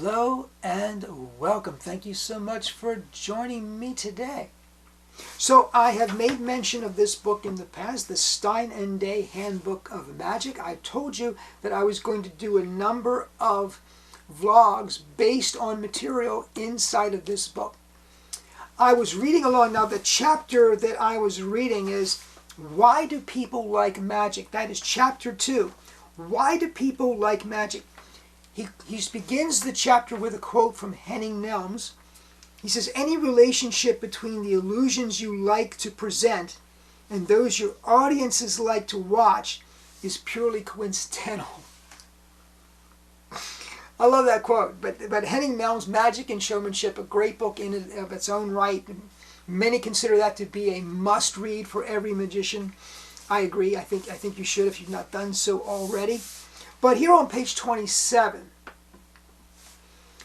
Hello and welcome. Thank you so much for joining me today. So I have made mention of this book in the past, the Stein Handbook of Magic. I told you that I was going to do a number of vlogs based on material inside of this book. I was reading along. Now the chapter that I was reading is Why Do People Like Magic? That is chapter 2. Why do people like magic? He begins the chapter with a quote from Henning Nelms. He says, any relationship between the illusions you like to present and those your audiences like to watch is purely coincidental. I love that quote. But Henning Nelms, Magic and Showmanship, a great book in and of its own right. Many consider that to be a must-read for every magician. I agree. I think you should if you've not done so already. But here on page 27,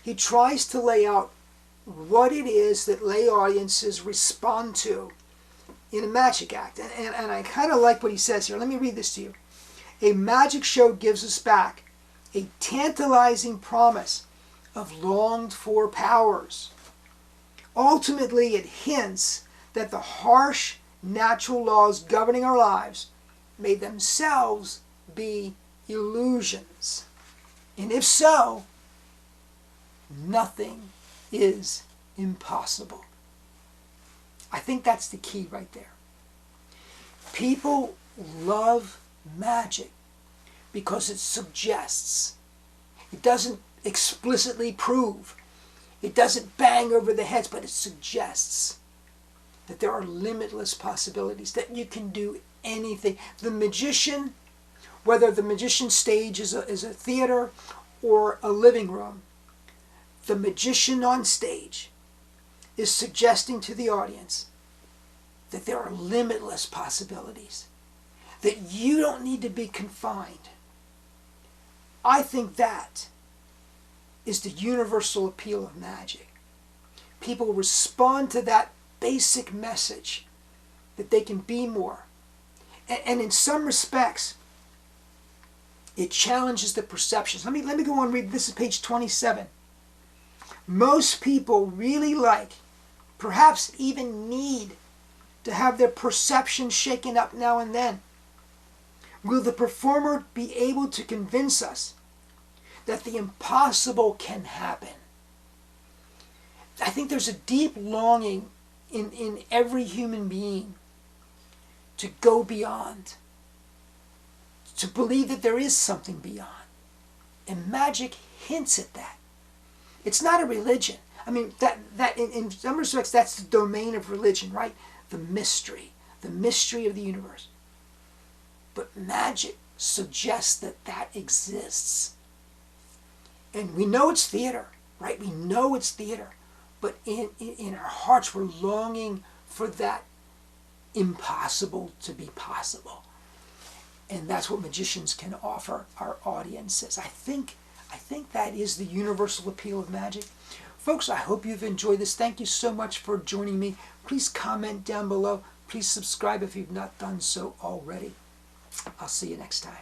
he tries to lay out what it is that lay audiences respond to in a magic act. And I kind of like what he says here. Let me read this to you. A magic show gives us back a tantalizing promise of longed-for powers. Ultimately, it hints that the harsh natural laws governing our lives may themselves be illusions. And if so, nothing is impossible. I think that's the key right there. People love magic because it suggests. It doesn't explicitly prove. It doesn't bang over the heads, but it suggests that there are limitless possibilities, that you can do anything. The magician, whether the magician stage is a theater or a living room, the magician on stage is suggesting to the audience that there are limitless possibilities, that you don't need to be confined. I think that is the universal appeal of magic. People respond to that basic message that they can be more. And in some respects, it challenges the perceptions. Let me go on and read. This is page 27. Most people really like, perhaps even need, to have their perception shaken up now and then. Will the performer be able to convince us that the impossible can happen? I think there's a deep longing in every human being to go beyond, to believe that there is something beyond. And magic hints at that. It's not a religion. I mean, that in some respects, that's the domain of religion, right? The mystery of the universe. But magic suggests that that exists. And we know it's theater, right? We know it's theater. But in our hearts, we're longing for that impossible to be possible. And that's what magicians can offer our audiences. I think that is the universal appeal of magic. Folks, I hope you've enjoyed this. Thank you so much for joining me. Please comment down below. Please subscribe if you've not done so already. I'll see you next time.